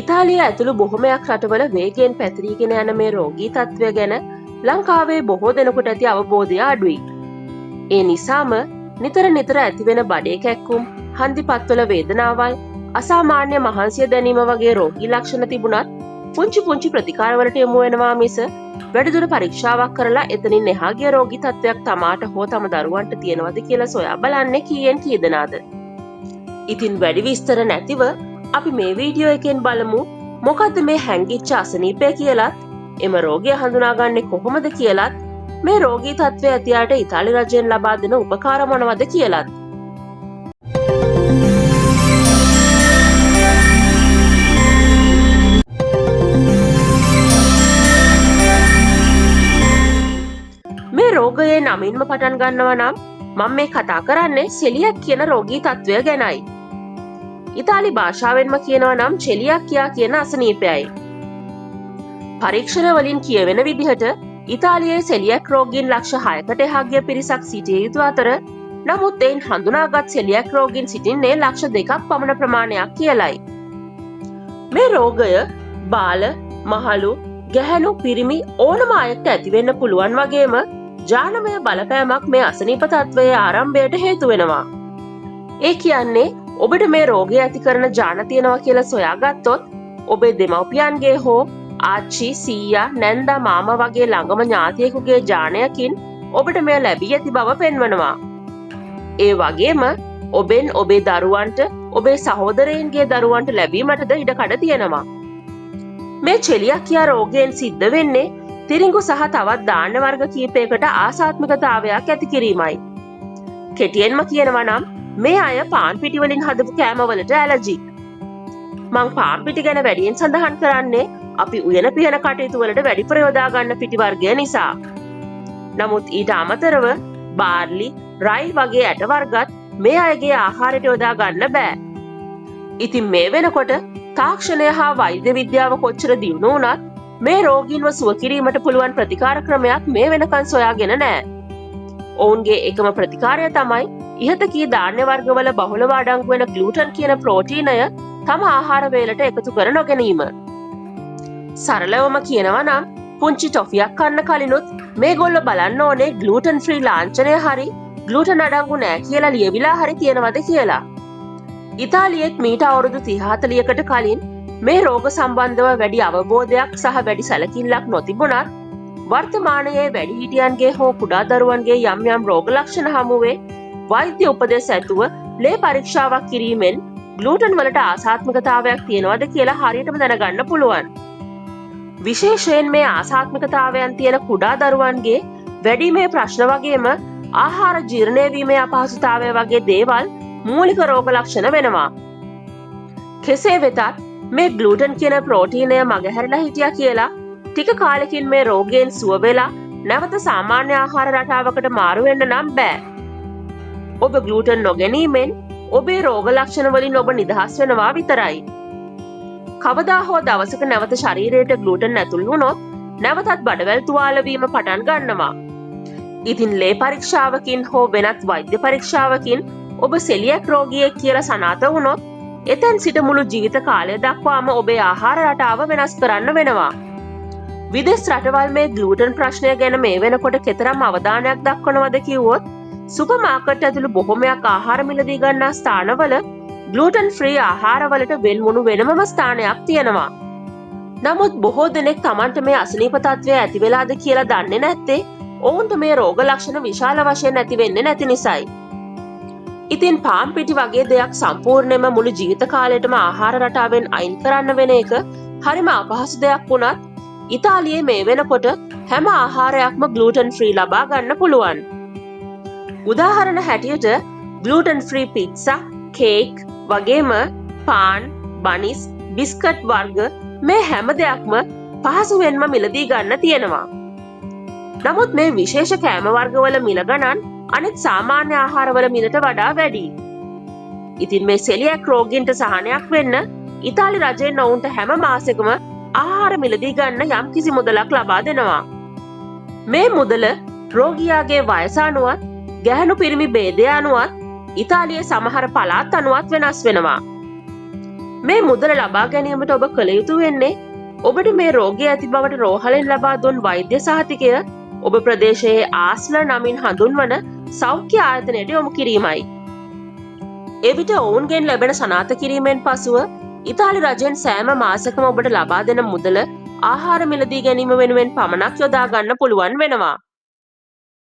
ඉතාලිය ඇතුළු බොහොමයක් රටවල වේගයෙන් පැතිරීගෙන යන මේ රෝගී තත්ත්වය ගැන ලංකාවේ බොහෝ දෙනෙකුට ඇති අවබෝධය අඩුයි. ඒ නිසාම නිතර ඇතිවෙන බඩේ කැක්කුම්, හන්දිපත්වල වේදනාවල්, අසාමාන්‍ය මහන්සිය දැනීම වගේ රෝගී ලක්ෂණ තිබුණත් පුංචි ප්‍රතිකාරවලට යොමු වෙනවා මිස වැඩිදුර පරීක්ෂාවක් කරලා එතනින් එහා ගිය රෝගී තත්ත්වයක් තමාට හෝ තම දරුවන්ට තියෙනවද කියලා සොයා බලන්නේ කීයෙන් කී දෙනාද? ඉතින් වැඩි විස්තර නැතිව අපි මේ වීඩියෝ එකෙන් බලමු මොකද්ද මේ හැංගිච්ච අසනීපය කියලත්, එම රෝගය හඳුනාගන්නේ කොහොමද කියලත්, මේ රෝගී තත්ත්වය ඇති අයට ඉතාලි රජයෙන් ලබා දෙන උපකාර මොනවද කියලත්. මේ රෝගයේ නමින්ම පටන් ගන්නවා නම් මම මේ කතා කරන්නේ සෙලියක් කියන රෝගී තත්ත්වය ගැනයි. ඉතාලි භාෂාවෙන්ම කියනවා නම් චෙලියක්කියා කියන අසනීපයයි. පරීක්ෂණ වලින් කියවෙන විදිහට ඉතාලියේ සෙලියක් රෝගීන් ලක්ෂ 6කට එහා ගිය පිරිසක් සිටිය යුතු අතර නමුත් එයින් හඳුනාගත් සෙලියක් රෝගීන් සිටින්නේ ලක්ෂ 2ක් පමණ ප්‍රමාණයක් කියලයි. මේ රෝගය බාල, මහලු, ගැහැණු, පිරිමි ඕනම අයෙක්ට ඇතිවෙන්න පුළුවන් වගේම ජානමය බලපෑමක් මේ අසනීප තත්ත්වයේ ආරම්භයට හේතු වෙනවා. ඒ කියන්නේ ඔබට මේ රෝගය ඇති කරන ජාන තියෙනවා කියලා සොයාගත්තොත් ඔබේ දෙමව්පියන්ගේ හෝ ආච්චි, සීයා, නැන්දා, මාමා වගේ ළඟම ඥාතියෙකුගේ ජානයකින් ඔබට මෙය ලැබී ඇති බව පෙන්වනවා. ඒ වගේම ඔබෙන් ඔබේ දරුවන්ට, ඔබේ සහෝදරයින්ගේ දරුවන්ට ලැබීමටද ඉඩකඩ තියෙනවා. මේ චෙලියක්කියා රෝගයෙන් සිද්ධ වෙන්නේ තිරිඟු සහ තවත් ධාන්‍ය වර්ග කීපයකට ආසාත්මිකතාවයක් ඇති කිරීමයි. කෙටියෙන්ම කියනවා නම් මේ අය පාන් පිටි වලින් හදපු කෑමවලට ඇලර්ජික්. මං පාන් පිටි ගැන වැඩියෙන් සඳහන් කරන්නේ අපි උයන පිහන කටයුතු වලට වැඩිපුර යොදා ගන්න පිටි වර්ගය නිසා. නමුත් ඊට අමතරව බාර්ලි, රයි වගේ ඇට වර්ගත් මේ අයගේ ආහාරයට යොදා ගන්න බෑ. ඉතින් මේ වෙනකොට තාක්ෂණය හා වෛද්‍ය විද්‍යාව කොච්චර දියුණු වුණත් මේ රෝගීන්ව සුව කිරීමට පුළුවන් ප්‍රතිකාර ක්‍රමයක් මේ වෙනකන් සොයාගෙන නෑ. ඔවුන්ගේ එකම ප්‍රතිකාරය තමයි ඉහත කී ධාන්‍ය වර්ගවල බහුලව අඩංගු වෙන ග්ලූටන් කියන ප්‍රෝටීනය තම ආහාර වේලට එකතු කර නොගැනීම. සරලවම කියනවා නම් පුංචි ටොෆියක් කන්න කලිනුත් මේගොල්ලෝ බලන්න ඕනේ ග්ලූටන් ෆ්‍රී ලාංඡනය හරි ග්ලූටන් අඩංගු නෑ කියලා ලියවිලා හරි තියෙනවද කියලා. ඉතාලියෙත් මීට අවුරුදු 30-40කට කලින් මේ රෝග සම්බන්ධව වැඩි අවබෝධයක් සහ වැඩි සැලකිල්ලක් නොතිබුණත් වර්තමානයේ වැඩිහිටියන්ගේ හෝ කුඩා දරුවන්ගේ යම් රෝග ලක්ෂණ හමුවේ වෛද්‍ය උපදෙස් ඇතුව ලේ පරීක්ෂාවක් කිරීමෙන් ග්ලූටන් වලට ආසාත්මිකතාවයක් තියෙනවද කියලා හරියටම දැනගන්න පුළුවන්. විශේෂයෙන් මේ ආසාත්මිකතාවයන් තියෙන කුඩා දරුවන්ගේ වැඩිමේ ප්‍රශ්න වගේම ආහාර ජීර්ණය වීමේ අපහසුතාවය වගේ දේවල් මූලික රෝග ලක්ෂණ වෙනවා. කෙසේ වෙතත් මේ ග්ලූටන් කියන ප්‍රෝටීනය මගහැරලා හිටියා කියලා ටික කාලෙකින් මේ රෝගයෙන් සුව වෙලා නැවත සාමාන්‍ය ආහාර රටාවකට මාරු වෙන්න නම් බෑ. ඔබ ග්ලූටන් නොගැනීමෙන් ඔබේ රෝග ලක්ෂණ වලින් ඔබ නිදහස් වෙනවා විතරයි. කවදා හෝ දවසක නැවත ශරීරයට ග්ලූටන් ඇතුල් වුණොත් නැවතත් බඩවැල් තුවාල වීම පටන් ගන්නවා. ඉතින් ලේ පරීක්ෂාවකින් හෝ වෙනත් වෛද්‍ය පරීක්ෂාවකින් ඔබ සෙලියක් රෝගියෙක් කියලා සනාථ වුණොත් එතෙන් සිට මුළු ජීවිත කාලය දක්වාම ඔබේ ආහාර රටාව වෙනස් කරන්න වෙනවා. විදෙස් රටවල් මේ ග්ලූටන් ප්‍රශ්නය ගැන මේ වෙනකොට කෙතරම් අවධානයක් දක්වනවද කිව්වොත් සුපර් මාකට් ඇතුළු බොහොමයක් ආහාර මිලදී ගන්නා ස්ථානවල ග්ලූටන් ෆ්‍රී ආහාරවලට වෙන්මුණු වෙනමම ස්ථානයක් තියෙනවා. නමුත් බොහෝ දෙනෙක් Tamanට මේ අසනීප තත්ත්වය ඇති වෙලාද කියලා දන්නේ නැත්තේ ඔවුන්ට මේ රෝග ලක්ෂණ විශාල වශයෙන් ඇති වෙන්නේ නැති නිසායි. ඉතින් පාන් පිටි වගේ දෙයක් සම්පූර්ණයෙන්ම මුළු ජීවිත කාලයටම ආහාර රටාවෙන් අයින් කරන්න වෙන එක හරිම අපහසු දෙයක් වුණත් ඉතාලියේ මේ වෙනකොට හැම ආහාරයක්ම ග්ලූටන් ෆ්‍රී ලබා ගන්න පුළුවන්. උදාහරණ හැටියට ග්ලූටන් ෆ්‍රී පිට්සා, කේක් වගේම පාන්, බනිස්, බිස්කට් වර්ග මේ හැම දෙයක්ම පහසුවෙන්ම මිලදී ගන්න තියෙනවා. නමුත් මේ විශේෂ කෑම වර්ගවල මිල ගණන් අනෙක් සාමාන්‍ය ආහාරවල මිලට වඩා වැඩි. ඉතින් මේ සෙලියක් රෝගීන්ට සහනයක් වෙන්න ඉතාලි රජයෙන් ඔවුන්ට හැම මාසෙකම ආහාර මිලදී ගන්න යම්කිසි මුදලක් ලබා දෙනවා. මේ මුදල රෝගියාගේ වයස අනුවත් ගැහැණු පිරිමි ભેදය අනුවත් ඉතාලියේ සමහර පළාත් අනුවත් වෙනස් වෙනවා. මේ මුදල ලබා ගැනීමට ඔබ කළ යුතු වෙන්නේ ඔබට මේ රෝගය ඇති බවට රෝහලෙන් ලබා දුන් වෛද්‍ය සහතිකය ඔබ ප්‍රදේශයේ ආස්ල නමින් හඳුන්වන සෞඛ්‍ය ආයතනයට යොමු කිරීමයි. එවිට ඔවුන්ගෙන් ලැබෙන සනාථ කිරීමෙන් පසුව ඉතාලි රජයෙන් සෑම මාසකම ඔබට ලබා දෙන මුදල ආහාර මිලදී ගැනීම වෙනුවෙන් පමණක් යොදා ගන්න පුළුවන් වෙනවා.